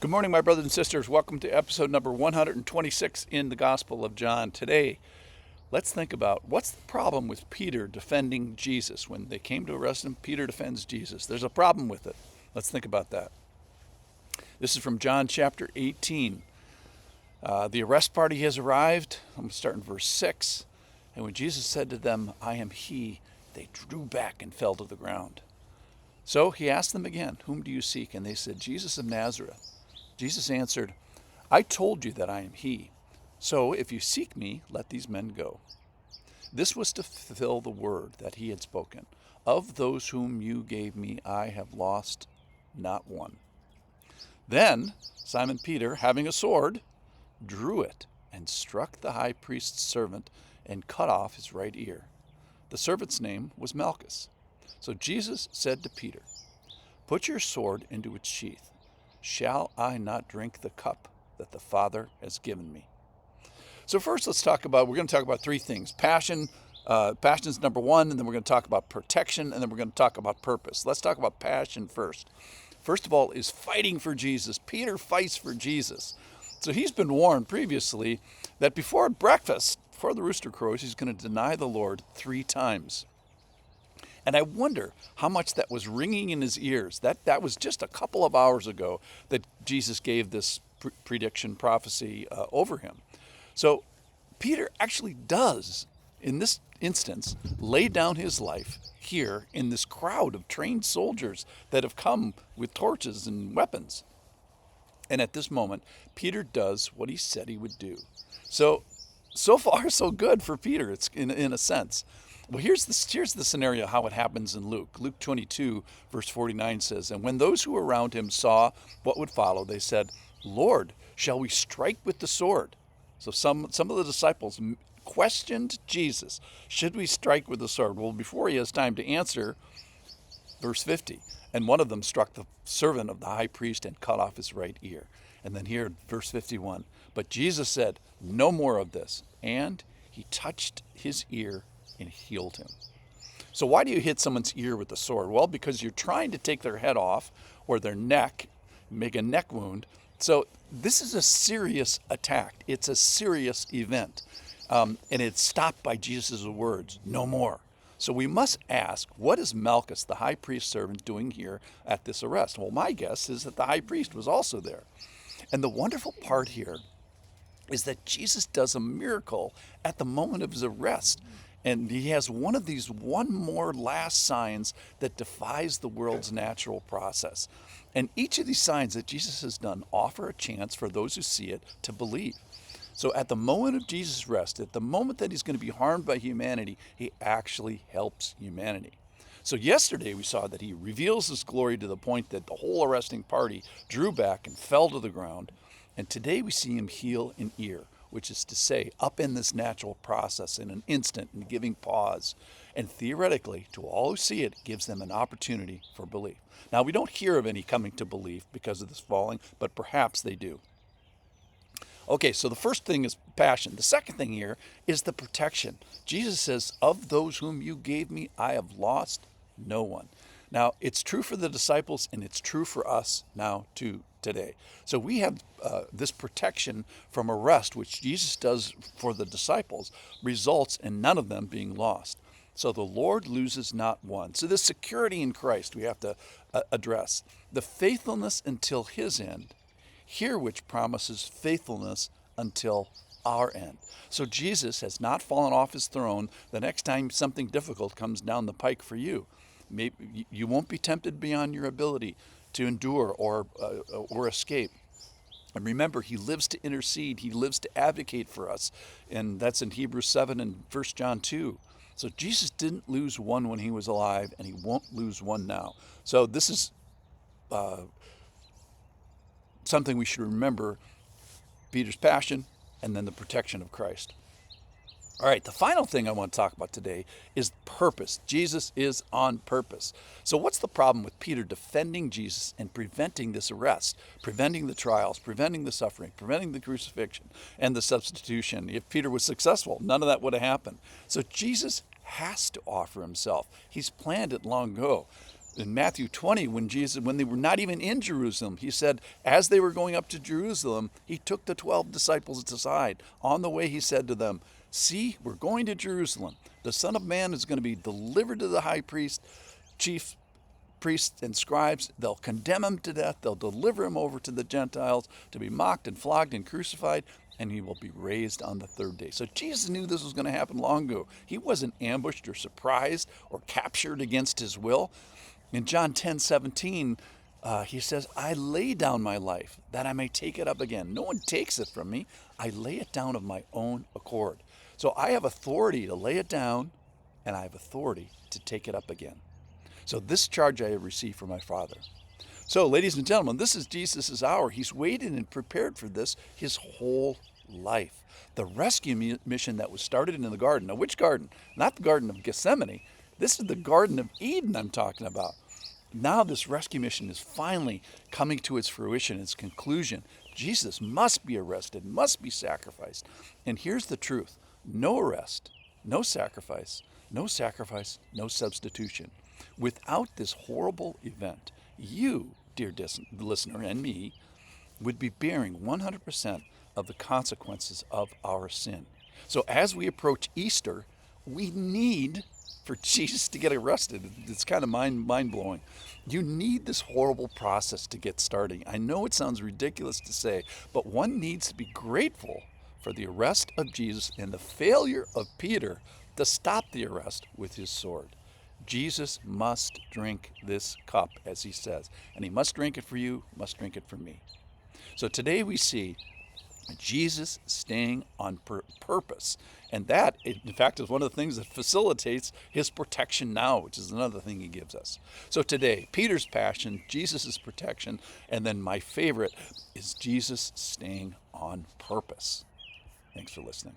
Good morning, my brothers and sisters. Welcome to episode number 126 in the Gospel of John. Today, let's think about what's the problem with Peter defending Jesus. When they came to arrest him, Peter defends Jesus. There's a problem with it. Let's think about that. This is from John chapter 18. The arrest party has arrived. I'm going to start in verse 6. And when Jesus said to them, "I am he," they drew back and fell to the ground. So he asked them again, "Whom do you seek?" And they said, "Jesus of Nazareth." Jesus answered, "I told you that I am he. So if you seek me, let these men go." This was to fulfill the word that he had spoken. "Of those whom you gave me, I have lost not one." Then Simon Peter, having a sword, drew it and struck the high priest's servant and cut off his right ear. The servant's name was Malchus. So Jesus said to Peter, "Put your sword into its sheath. Shall I not drink the cup that the Father has given me?" So first we're going to talk about three things. Passion is number one, and then we're going to talk about protection, and then we're going to talk about purpose. Let's talk about passion first. First of all is fighting for Jesus. Peter fights for Jesus. So he's been warned previously that before breakfast, before the rooster crows, he's going to deny the Lord 3 times. And I wonder how much that was ringing in his ears. That was just a couple of hours ago that Jesus gave this prediction prophecy over him. So Peter actually does, in this instance, lay down his life here in this crowd of trained soldiers that have come with torches and weapons. And at this moment, Peter does what he said he would do. So far, so good for Peter, it's in a sense. Well, here's the scenario how it happens in Luke. Luke 22, verse 49 says, "And when those who were around him saw what would follow, they said, 'Lord, shall we strike with the sword?'" So some of the disciples questioned Jesus, "Should we strike with the sword?" Well, before he has time to answer, verse 50, "And one of them struck the servant of the high priest and cut off his right ear." And then here, verse 51, "But Jesus said, 'No more of this.' And he touched his ear and healed him." So why do you hit someone's ear with a sword? Well, because you're trying to take their head off or their neck, make a neck wound. So this is a serious attack. It's a serious event. And it's stopped by Jesus' words, "No more." So we must ask, what is Malchus, the high priest servant, doing here at this arrest? Well, my guess is that the high priest was also there. And the wonderful part here is that Jesus does a miracle at the moment of his arrest. And he has one more last signs that defies the world's natural process. And each of these signs that Jesus has done offer a chance for those who see it to believe. So at the moment of Jesus' rest, at the moment that he's going to be harmed by humanity, he actually helps humanity. So yesterday we saw that he reveals his glory to the point that the whole arresting party drew back and fell to the ground. And today we see him heal an ear, which is to say, up in this natural process in an instant and giving pause. And theoretically, to all who see it, gives them an opportunity for belief. Now, we don't hear of any coming to belief because of this falling, but perhaps they do. Okay, so the first thing is passion. The second thing here is the protection. Jesus says, "Of those whom you gave me, I have lost no one." Now, it's true for the disciples, and it's true for us now too today. So we have this protection from arrest, which Jesus does for the disciples, results in none of them being lost. So the Lord loses not one. So this security in Christ we have to address. The faithfulness until his end, here which promises faithfulness until our end. So Jesus has not fallen off his throne. The next time something difficult comes down the pike for you, maybe you won't be tempted beyond your ability to endure or escape. And remember, he lives to intercede. He lives to advocate for us. And that's in Hebrews 7 and 1 John 2. So Jesus didn't lose one when he was alive, and he won't lose one now. So this is something we should remember: Peter's passion and then the protection of Christ. All right, the final thing I want to talk about today is purpose. Jesus is on purpose. So what's the problem with Peter defending Jesus and preventing this arrest, preventing the trials, preventing the suffering, preventing the crucifixion and the substitution? If Peter was successful, none of that would have happened. So Jesus has to offer himself. He's planned it long ago. In Matthew 20, when they were not even in Jerusalem, he said, as they were going up to Jerusalem, he took the 12 disciples aside. On the way, he said to them, see, we're going to Jerusalem. The Son of Man is going to be delivered to the high priest, chief priests and scribes. They'll condemn him to death. They'll deliver him over to the Gentiles to be mocked and flogged and crucified, and he will be raised on the third day. So Jesus knew this was going to happen long ago. He wasn't ambushed or surprised or captured against his will. In John 10:17, he says, I lay down my life that I may take it up again. No one takes it from me. I lay it down of my own accord. So I have authority to lay it down, and I have authority to take it up again. So this charge I have received from my Father. So, ladies and gentlemen, this is Jesus' hour. He's waited and prepared for this his whole life. The rescue mission that was started in the garden. Now, which garden? Not the Garden of Gethsemane. This is the Garden of Eden I'm talking about. Now this rescue mission is finally coming to its fruition, its conclusion. Jesus must be arrested, must be sacrificed. And here's the truth. No arrest, no sacrifice, no substitution. Without this horrible event, you, dear listener, and me, would be bearing 100% of the consequences of our sin. So as we approach Easter, we need for Jesus to get arrested. It's kind of mind-blowing. You need this horrible process to get starting. I know it sounds ridiculous to say, but one needs to be grateful for the arrest of Jesus and the failure of Peter to stop the arrest with his sword. Jesus must drink this cup, as he says, and he must drink it for you, must drink it for me. So today we see Jesus staying on purpose. And that, in fact, is one of the things that facilitates his protection now, which is another thing he gives us. So today, Peter's passion, Jesus' protection, and then my favorite is Jesus staying on purpose. Thanks for listening.